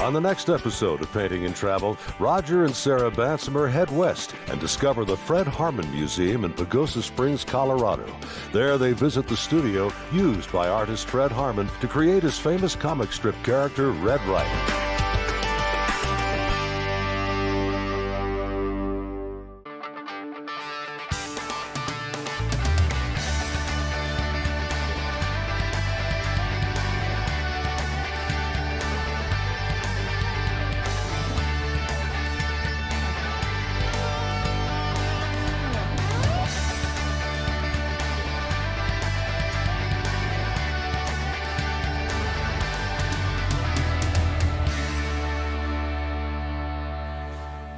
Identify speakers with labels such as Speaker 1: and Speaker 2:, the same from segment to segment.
Speaker 1: On the next episode of Painting and Travel, Roger and Sarah Bansemer head west and discover the Fred Harmon Museum in Pagosa Springs, Colorado. There they visit the studio used by artist Fred Harmon to create his famous comic strip character, Red Ryder.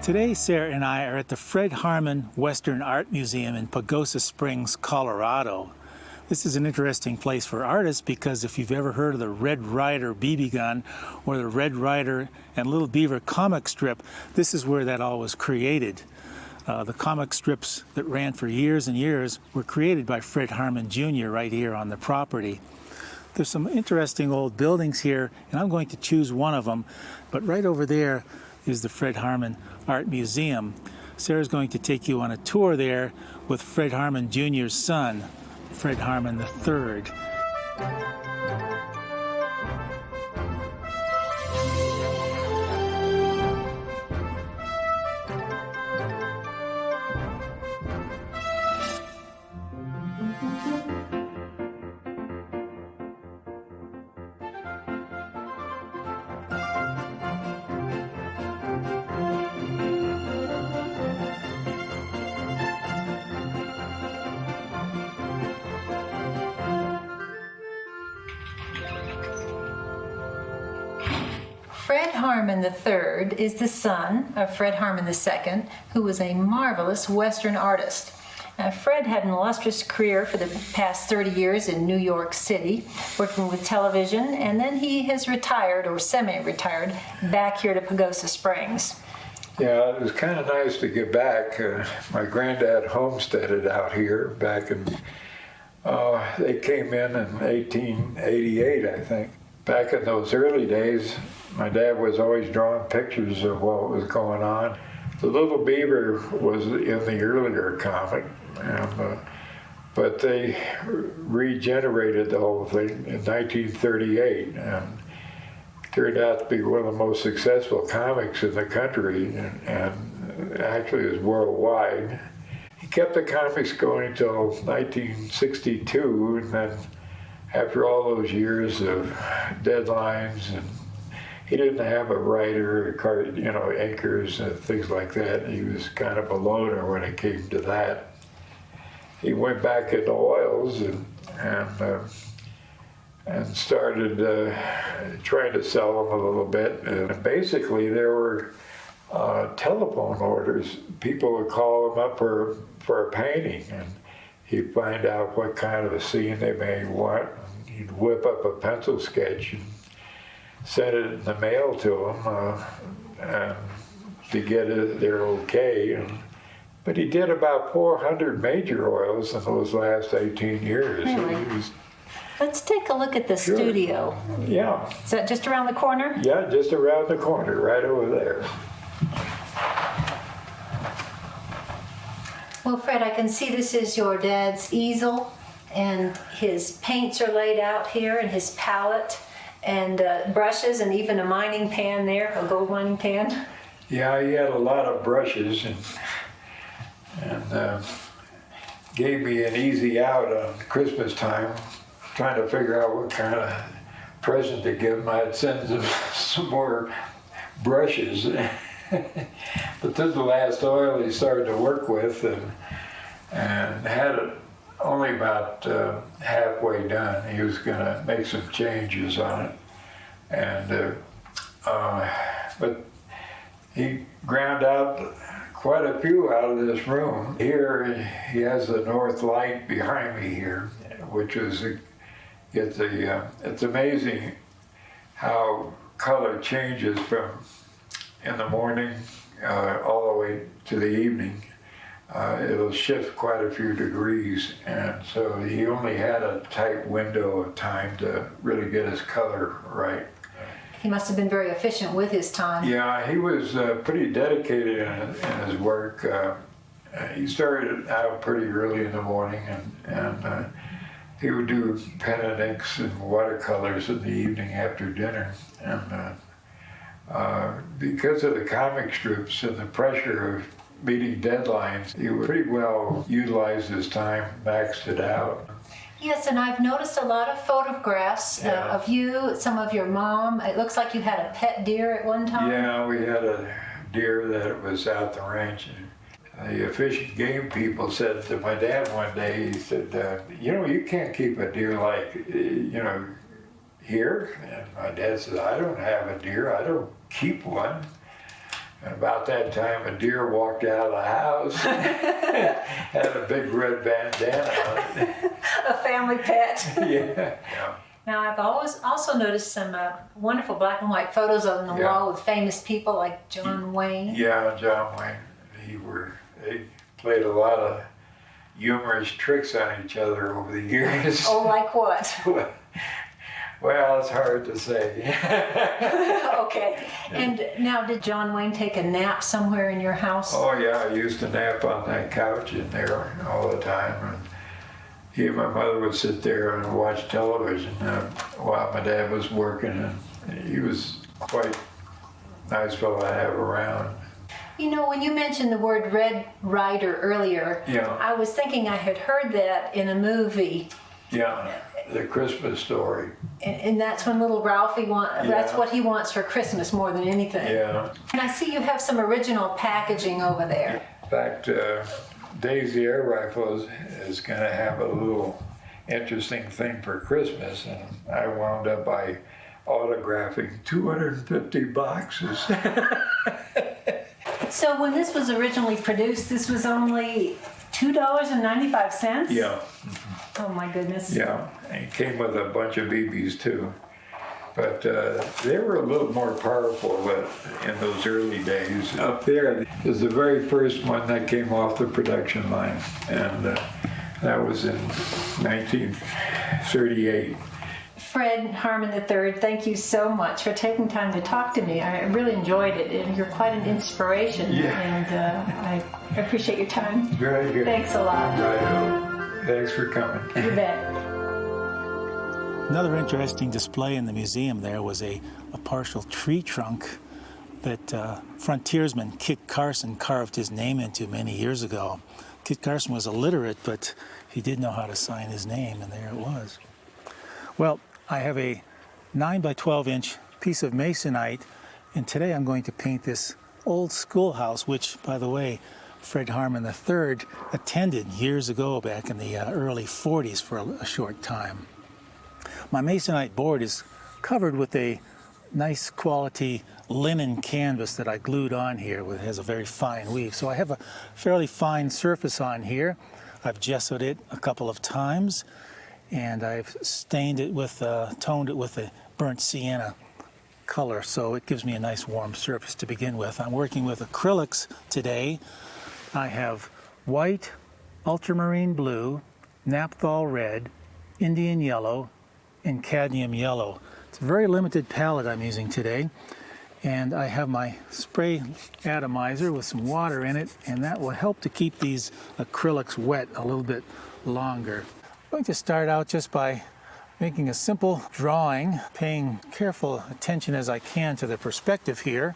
Speaker 2: Today, Sarah and I are at the Fred Harmon Western Art Museum in Pagosa Springs, Colorado. This is an interesting place for artists because if you've ever heard of the Red Ryder BB gun or the Red Ryder and Little Beaver comic strip, this is where that all was created. The comic strips that ran for years and years were created by Fred Harmon Jr. right here on the property. There's some interesting old buildings here, and I'm going to choose one of them, but right over there is the Fred Harmon Art Museum. Sarah's going to take you on a tour there with Fred Harmon Jr.'s son, Fred Harmon III.
Speaker 3: Fred Harmon III is the son of Fred Harmon II, who was a marvelous Western artist. Fred had an illustrious career for the past 30 years in New York City, working with television, and then he has retired, or semi-retired, back here to Pagosa Springs.
Speaker 4: Yeah, it was kind of nice to get back. My granddad homesteaded out here back in, they came in 1888, I think. Back in those early days, my dad was always drawing pictures of what was going on. The Little Beaver was in the earlier comic, but they regenerated the whole thing in 1938, and turned out to be one of the most successful comics in the country, and actually is worldwide. He kept the comics going until 1962, and then after all those years of deadlines, and he didn't have a writer, anchors and things like that. He was kind of a loner when it came to that. He went back into oils and started trying to sell them a little bit. And basically, there were telephone orders. People would call him up for a painting, and he'd find out what kind of a scene they may want. He'd whip up a pencil sketch and send it in the mail to them to get their okay. But he did about 400 major oils in those last 18 years.
Speaker 3: Really? Let's take a look at the studio.
Speaker 4: Yeah.
Speaker 3: Is that just around the corner?
Speaker 4: Yeah, just around the corner, right over there.
Speaker 3: Well, Fred, I can see this is your dad's easel, and his paints are laid out here, and his palette, and brushes, and even a mining pan there, a gold mining pan.
Speaker 4: Yeah, he had a lot of brushes, and gave me an easy out on Christmas time, trying to figure out what kind of present to give him. I'd send him some more brushes. But this is the last oil he started to work with, and had it only about halfway done. He was going to make some changes on it, and but he ground out quite a few out of this room. Here he has the north light behind me here, which is it's amazing how color changes from in the morning all the way to the evening. It'll shift quite a few degrees, and so he only had a tight window of time to really get his color right.
Speaker 3: He must have been very efficient with his time.
Speaker 4: Yeah, he was pretty dedicated in his work. He started out pretty early in the morning, and he would do pen and inks and watercolors in the evening after dinner. And because of the comic strips and the pressure of meeting deadlines, he would pretty well utilize his time, maxed it out.
Speaker 3: Yes, and I've noticed a lot of photographs of you, some of your mom. It looks like you had a pet deer at one time.
Speaker 4: Yeah, we had a deer that was out the ranch. And the Fish and Game people said to my dad one day, he said, you know, you can't keep a deer like, you know, here. And my dad said, I don't have a deer. I don't keep one. And about that time, a deer walked out of the house, had a big red bandana on it.
Speaker 3: A family pet.
Speaker 4: Yeah.
Speaker 3: Now, I've also noticed some wonderful black and white photos on the wall with famous people like John Wayne.
Speaker 4: Yeah, John Wayne. They played a lot of humorous tricks on each other over the years.
Speaker 3: Oh, like what?
Speaker 4: Well, it's hard to say.
Speaker 3: Okay. And now, did John Wayne take a nap somewhere in your house?
Speaker 4: Oh, yeah, I used to nap on that couch in there all the time. And he and my mother would sit there and watch television while my dad was working. And he was quite a nice fellow to have around.
Speaker 3: You know, when you mentioned the word Red Ryder earlier, I was thinking I had heard that in a movie.
Speaker 4: Yeah, The Christmas Story.
Speaker 3: And that's when little Ralphie that's what he wants for Christmas more than anything.
Speaker 4: Yeah.
Speaker 3: And I see you have some original packaging over there.
Speaker 4: In fact, Daisy Air Rifle is going to have a little interesting thing for Christmas, and I wound up by autographing 250 boxes.
Speaker 3: So when this was originally produced, this was only $2.95?
Speaker 4: Yeah.
Speaker 3: Oh my goodness.
Speaker 4: Yeah, and it came with a bunch of BBs too. But they were a little more powerful in those early days. Up there is the very first one that came off the production line, and that was in 1938.
Speaker 3: Fred Harmon III, thank you so much for taking time to talk to me. I really enjoyed it, and you're quite an inspiration, and I appreciate your time.
Speaker 4: Very good.
Speaker 3: Thanks a lot.
Speaker 4: Right. Thanks for coming.
Speaker 3: You bet.
Speaker 2: Another interesting display in the museum there was a partial tree trunk that frontiersman Kit Carson carved his name into many years ago. Kit Carson was illiterate, but he did know how to sign his name, and there it was. Well, I have a 9 by 12 inch piece of masonite, and today I'm going to paint this old schoolhouse, which, by the way, Fred Harmon III attended years ago back in the early 40s for a short time. My masonite board is covered with a nice quality linen canvas that I glued on here. It has a very fine weave. So I have a fairly fine surface on here. I've gessoed it a couple of times, and I've stained it with, toned it with a burnt sienna color, so it gives me a nice warm surface to begin with. I'm working with acrylics today. I have white, ultramarine blue, naphthol red, Indian yellow, and cadmium yellow. It's a very limited palette I'm using today, and I have my spray atomizer with some water in it, and that will help to keep these acrylics wet a little bit longer. I'm going to start out just by making a simple drawing, paying careful attention as I can to the perspective here.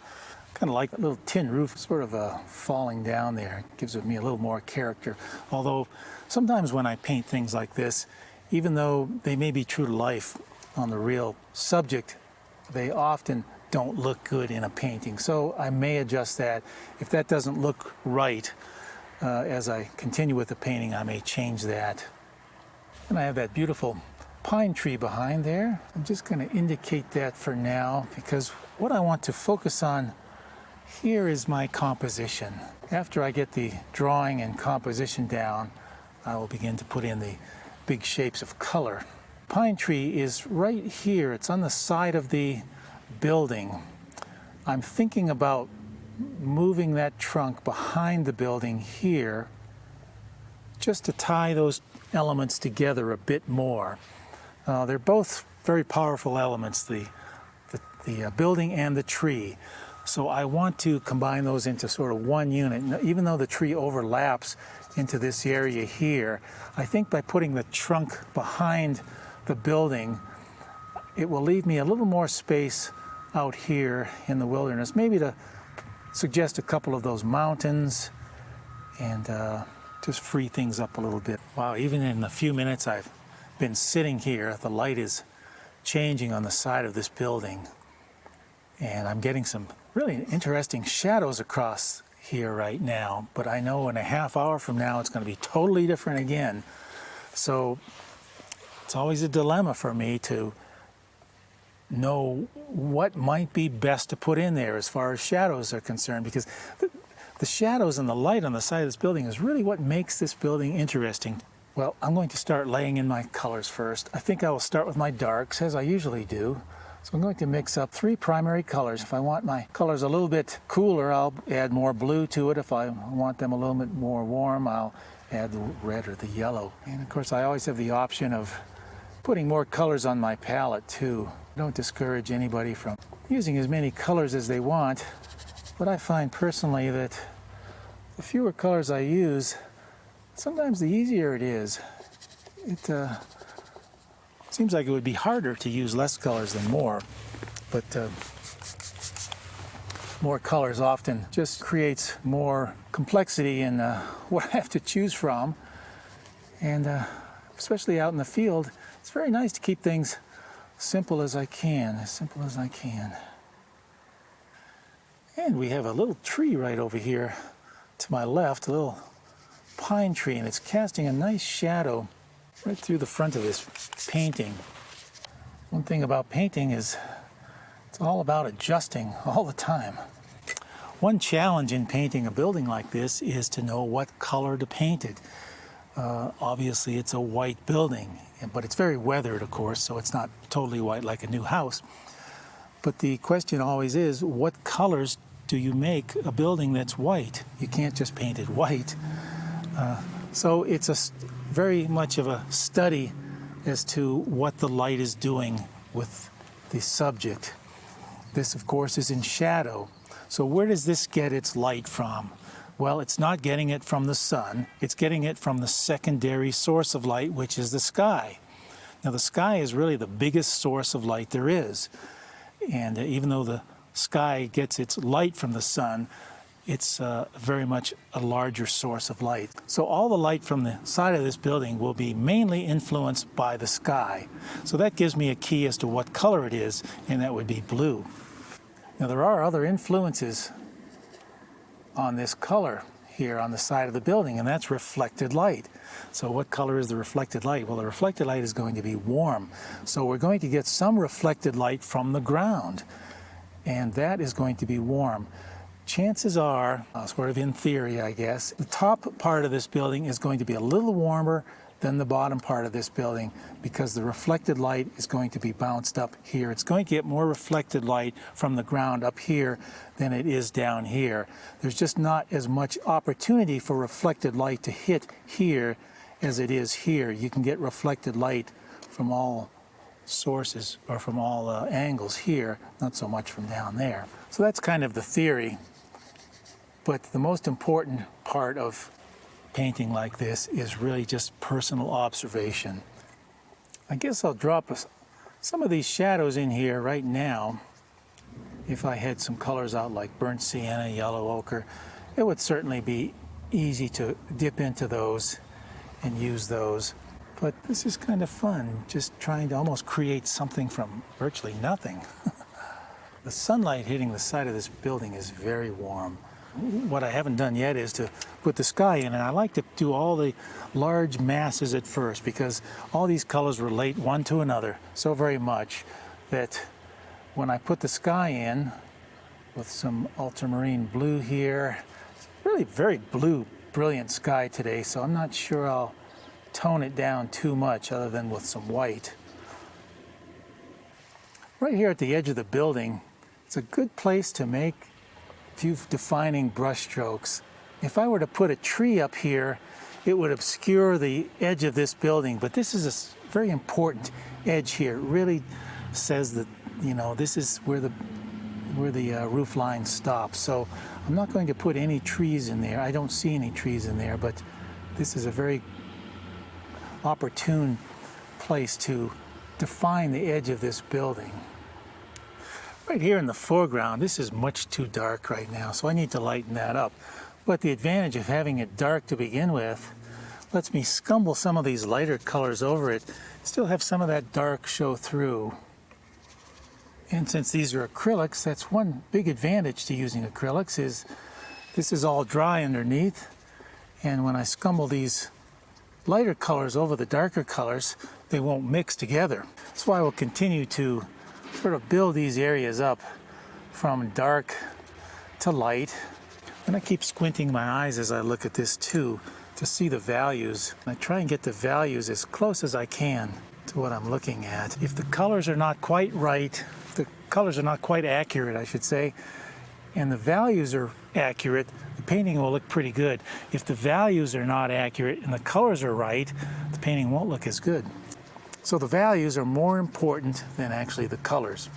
Speaker 2: Kind of like a little tin roof sort of falling down there. It gives me a little more character. Although sometimes when I paint things like this, even though they may be true to life on the real subject, they often don't look good in a painting. So I may adjust that. If that doesn't look right, as I continue with the painting, I may change that. And I have that beautiful pine tree behind there. I'm just going to indicate that for now, because what I want to focus on here is my composition. After I get the drawing and composition down, I will begin to put in the big shapes of color. Pine tree is right here. It's on the side of the building. I'm thinking about moving that trunk behind the building here just to tie those elements together a bit more. They're both very powerful elements, the the building and the tree. So I want to combine those into sort of one unit. Even though the tree overlaps into this area here, I think by putting the trunk behind the building, it will leave me a little more space out here in the wilderness, maybe to suggest a couple of those mountains and just free things up a little bit. Wow, even in the few minutes I've been sitting here, the light is changing on the side of this building, and I'm getting some really interesting shadows across here right now, but I know in a half hour from now it's going to be totally different again. So it's always a dilemma for me to know what might be best to put in there as far as shadows are concerned, because the shadows and the light on the side of this building is really what makes this building interesting. Well, I'm going to start laying in my colors first. I think I will start with my darks, as I usually do. So I'm going to mix up 3 primary colors. If I want my colors a little bit cooler, I'll add more blue to it. If I want them a little bit more warm, I'll add the red or the yellow. And of course, I always have the option of putting more colors on my palette too. I don't discourage anybody from using as many colors as they want, but I find personally that the fewer colors I use, sometimes the easier it is. It seems like it would be harder to use less colors than more, but more colors often just creates more complexity in what I have to choose from. And especially out in the field, it's very nice to keep things simple as I can, as simple as I can. And we have a little tree right over here to my left, a little pine tree, and it's casting a nice shadow right through the front of this painting. One thing about painting is it's all about adjusting all the time. One challenge in painting a building like this is to know what color to paint it. Obviously it's a white building, but it's very weathered, of course, so it's not totally white like a new house. But the question always is, what colors do you make a building that's white? You can't just paint it white. So it's very much of a study as to what the light is doing with the subject. This, of course, is in shadow. So where does this get its light from? Well, it's not getting it from the sun. It's getting it from the secondary source of light, which is the sky. Now, the sky is really the biggest source of light there is. And even though the sky gets its light from the sun, it's very much a larger source of light. So all the light from the side of this building will be mainly influenced by the sky. So that gives me a key as to what color it is, and that would be blue. Now there are other influences on this color here on the side of the building, and that's reflected light. So what color is the reflected light? Well, the reflected light is going to be warm. So we're going to get some reflected light from the ground, and that is going to be warm. Chances are, sort of in theory, I guess, the top part of this building is going to be a little warmer than the bottom part of this building because the reflected light is going to be bounced up here. It's going to get more reflected light from the ground up here than it is down here. There's just not as much opportunity for reflected light to hit here as it is here. You can get reflected light from all sources or from all angles here, not so much from down there. So that's kind of the theory. But the most important part of painting like this is really just personal observation. I guess I'll drop some of these shadows in here right now. If I had some colors out like burnt sienna, yellow ochre, it would certainly be easy to dip into those and use those. But this is kind of fun, just trying to almost create something from virtually nothing. The sunlight hitting the side of this building is very warm. What I haven't done yet is to put the sky in, and I like to do all the large masses at first because all these colors relate one to another so very much that when I put the sky in with some ultramarine blue here, it's really very blue, brilliant sky today, so I'm not sure I'll tone it down too much other than with some white. Right here at the edge of the building, it's a good place to make a few defining brush strokes. If I were to put a tree up here, it would obscure the edge of this building, but this is a very important edge here. It really says that you know, this is where the roof line stops. So I'm not going to put any trees in there. I don't see any trees in there, but this is a very opportune place to define the edge of this building. Right here in the foreground, this is much too dark right now, so I need to lighten that up. But the advantage of having it dark to begin with lets me scumble some of these lighter colors over it, still have some of that dark show through. And since these are acrylics, that's one big advantage to using acrylics, is this is all dry underneath, and when I scumble these lighter colors over the darker colors, they won't mix together. That's why we'll continue to sort of build these areas up from dark to light. And I keep squinting my eyes as I look at this too, to see the values. I try and get the values as close as I can to what I'm looking at. If the colors are not quite right, the colors are not quite accurate, I should say, and the values are accurate, the painting will look pretty good. If the values are not accurate and the colors are right, the painting won't look as good. So the values are more important than actually the colors.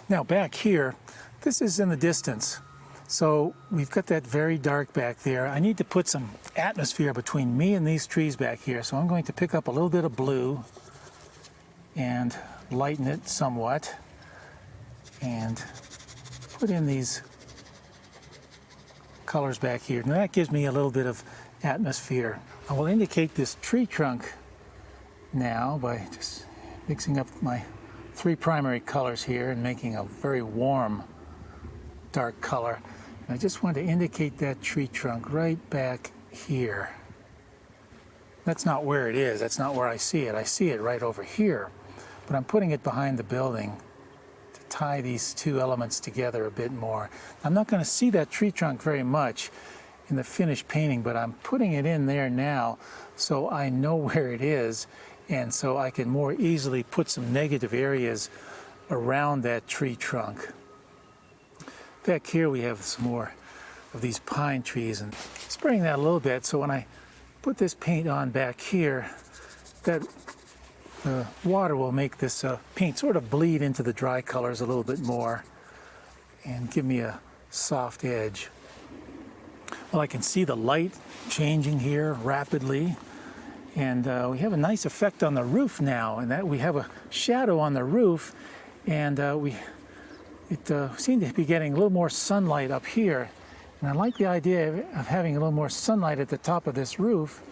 Speaker 2: Now back here, this is in the distance. So we've got that very dark back there. I need to put some atmosphere between me and these trees back here. So I'm going to pick up a little bit of blue and lighten it somewhat and put in these colors back here. Now that gives me a little bit of atmosphere. I will indicate this tree trunk now by just mixing up my three primary colors here and making a very warm dark color. And I just want to indicate that tree trunk right back here. That's not where it is. That's not where I see it. I see it right over here. But I'm putting it behind the building to tie these two elements together a bit more. I'm not going to see that tree trunk very much in the finished painting, but I'm putting it in there now so I know where it is, and so I can more easily put some negative areas around that tree trunk. Back here we have some more of these pine trees, and spraying that a little bit so when I put this paint on back here, that water will make this paint sort of bleed into the dry colors a little bit more and give me a soft edge. Well, I can see the light changing here rapidly, and we have a nice effect on the roof now, and that we have a shadow on the roof, and it seemed to be getting a little more sunlight up here. And I like the idea of having a little more sunlight at the top of this roof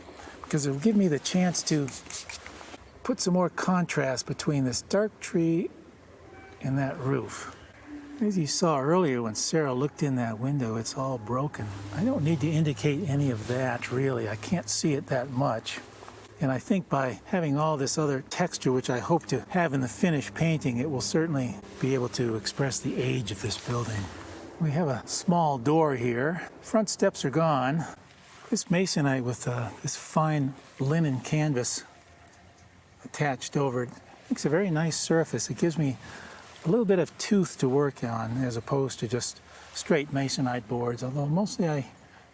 Speaker 2: because it will give me the chance to put some more contrast between this dark tree and that roof. As you saw earlier when Sarah looked in that window, it's all broken. I don't need to indicate any of that really. I can't see it that much. And I think by having all this other texture, which I hope to have in the finished painting, it will certainly be able to express the age of this building. We have a small door here. Front steps are gone. This masonite with this fine linen canvas attached over it makes a very nice surface. It gives me a little bit of tooth to work on as opposed to just straight masonite boards, although mostly I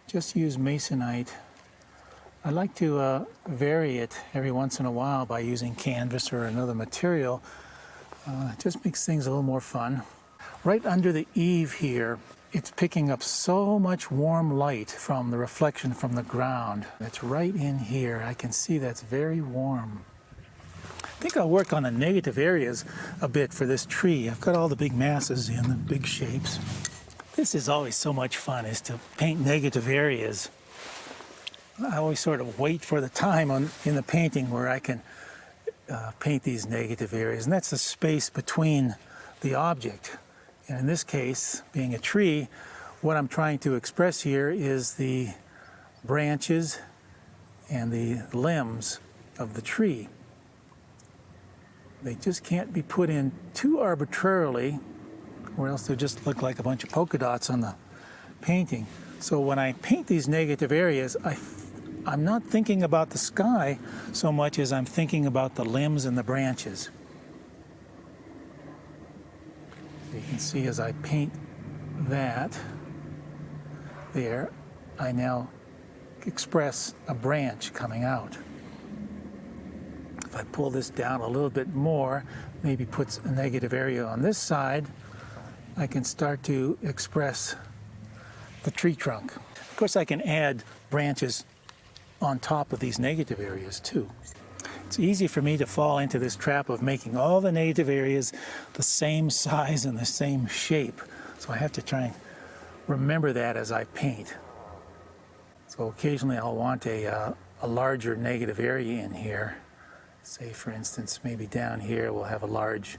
Speaker 2: just use masonite. I like to vary it every once in a while by using canvas or another material. It just makes things a little more fun. Right under the eave here, it's picking up so much warm light from the reflection from the ground. It's right in here. I can see that's very warm. I think I'll work on the negative areas a bit for this tree. I've got all the big masses in the big shapes. This is always so much fun, is to paint negative areas. I always sort of wait for the time in the painting where I can paint these negative areas, and that's the space between the object. And in this case, being a tree, what I'm trying to express here is the branches and the limbs of the tree. They just can't be put in too arbitrarily, or else they'll just look like a bunch of polka dots on the painting. So when I paint these negative areas, I'm not thinking about the sky so much as I'm thinking about the limbs and the branches. You can see as I paint that there, I now express a branch coming out. If I pull this down a little bit more, maybe puts a negative area on this side, I can start to express the tree trunk. Of course, I can add branches on top of these negative areas too. It's easy for me to fall into this trap of making all the negative areas the same size and the same shape. So I have to try and remember that as I paint. So occasionally I'll want a larger negative area in here. Say, for instance, maybe down here we'll have a large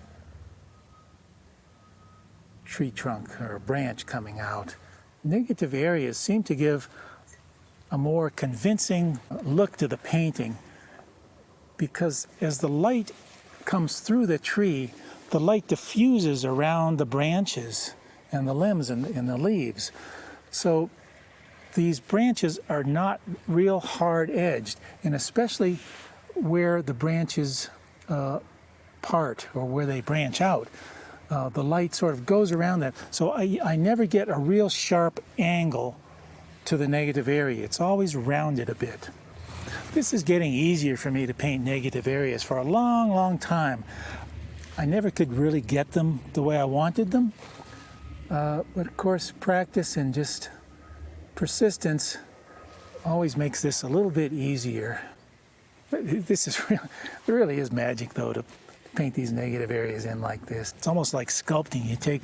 Speaker 2: tree trunk or a branch coming out. Negative areas seem to give a more convincing look to the painting, because as the light comes through the tree, the light diffuses around the branches and the limbs and the leaves. So these branches are not real hard edged, and especially where the branches part or where they branch out, the light sort of goes around that. So I never get a real sharp angle to the negative area. It's always rounded a bit. This is getting easier for me to paint negative areas. For a long, long time, I never could really get them the way I wanted them. But of course, practice and just persistence always makes this a little bit easier. This is really, it really is magic, though, to paint these negative areas in like this. It's almost like sculpting. You take,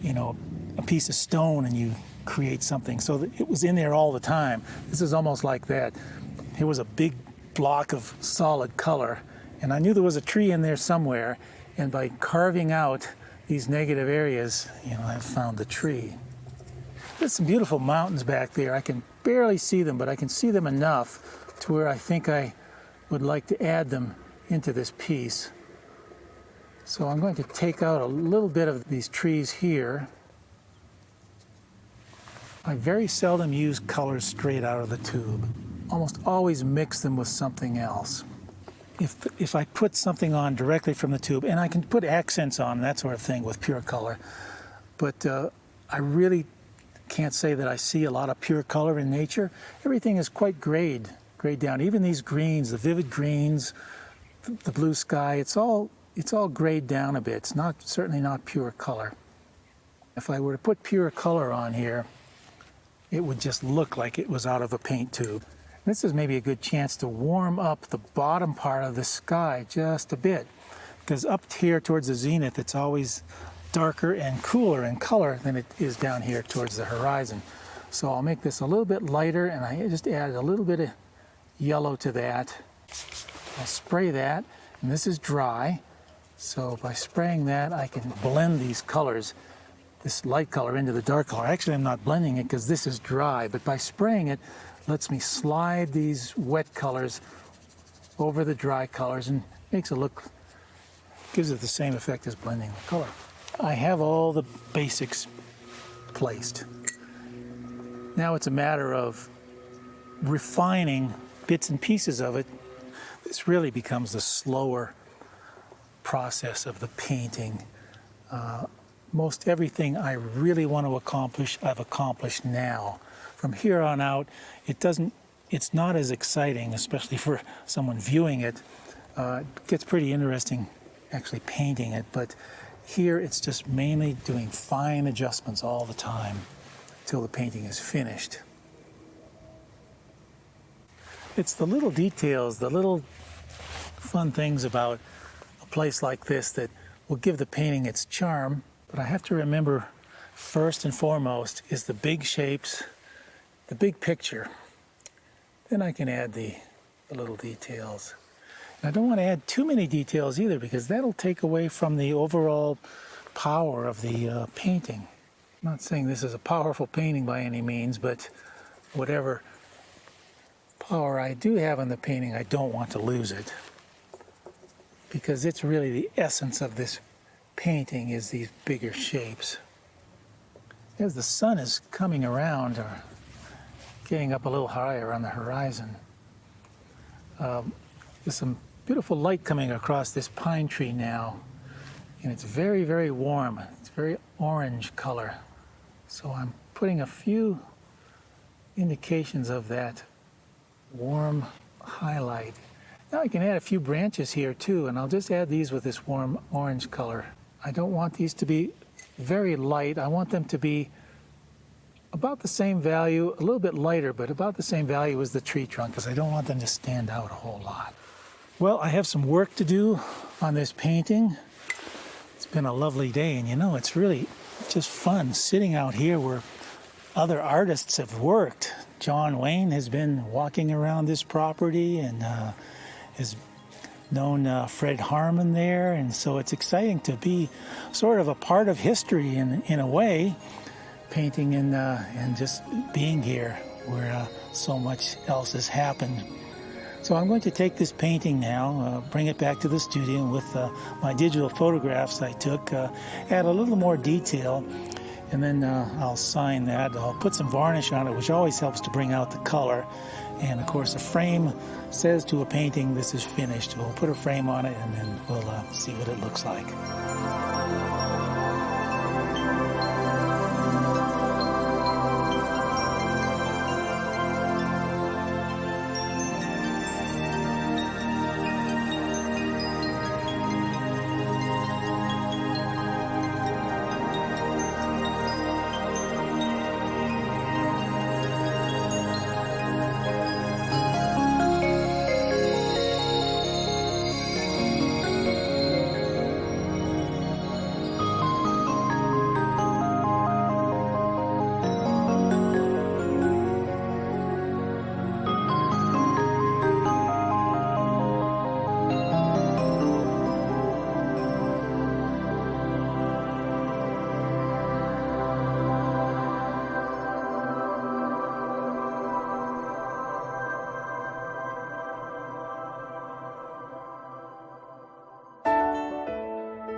Speaker 2: you know, a piece of stone and you create something so that it was in there all the time. This is almost like that. Here was a big block of solid color, and I knew there was a tree in there somewhere, and by carving out these negative areas, you know, I found the tree. There's some beautiful mountains back there. I can barely see them, but I can see them enough to where I think I would like to add them into this piece. So I'm going to take out a little bit of these trees here. I very seldom use colors straight out of the tube. Almost always mix them with something else. If I put something on directly from the tube, and I can put accents on, that sort of thing, with pure color, but I really can't say that I see a lot of pure color in nature. Everything is quite grayed down. Even these greens, the vivid greens, the blue sky, it's all grayed down a bit. It's certainly not pure color. If I were to put pure color on here, it would just look like it was out of a paint tube. This is maybe a good chance to warm up the bottom part of the sky just a bit, because up here towards the zenith, it's always darker and cooler in color than it is down here towards the horizon. So I'll make this a little bit lighter, and I just added a little bit of yellow to that. I'll spray that, and this is dry, so by spraying that I can blend these colors, this light color into the dark color. Actually, I'm not blending it because this is dry, but by spraying it lets me slide these wet colors over the dry colors and makes it look, gives it the same effect as blending the color. I have all the basics placed. Now it's a matter of refining bits and pieces of it. This really becomes the slower process of the painting. Most everything I really want to accomplish, I've accomplished now. From here on out, it's not as exciting, especially for someone viewing it. It gets pretty interesting actually painting it, but here it's just mainly doing fine adjustments all the time till the painting is finished. It's the little details, the little fun things about a place like this that will give the painting its charm. But I have to remember, first and foremost, is the big shapes, the big picture. Then I can add the little details. And I don't want to add too many details either, because that'll take away from the overall power of the painting. I'm not saying this is a powerful painting by any means, but whatever power I do have in the painting, I don't want to lose it, because it's really the essence of this painting is these bigger shapes. As the sun is coming around or getting up a little higher on the horizon, there's some beautiful light coming across this pine tree now, and it's very, very warm. It's very orange color. So I'm putting a few indications of that warm highlight Now I can add a few branches here too, and I'll just add these with this warm orange color. I don't want these to be very light. I want them to be about the same value, a little bit lighter, but about the same value as the tree trunk, because I don't want them to stand out a whole lot. Well, I have some work to do on this painting. It's been a lovely day, and you know, it's really just fun sitting out here where other artists have worked. John Wayne has been walking around this property and has known Fred Harmon there, and so it's exciting to be sort of a part of history in a way, painting and just being here where so much else has happened. So I'm going to take this painting now, bring it back to the studio with my digital photographs I took, add a little more detail, and then I'll sign that. I'll put some varnish on it, which always helps to bring out the color. And of course, a frame says to a painting, this is finished. We'll put a frame on it, and then we'll see what it looks like.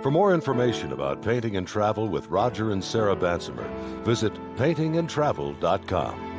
Speaker 1: For more information about painting and travel with Roger and Sarah Bansemer, visit paintingandtravel.com.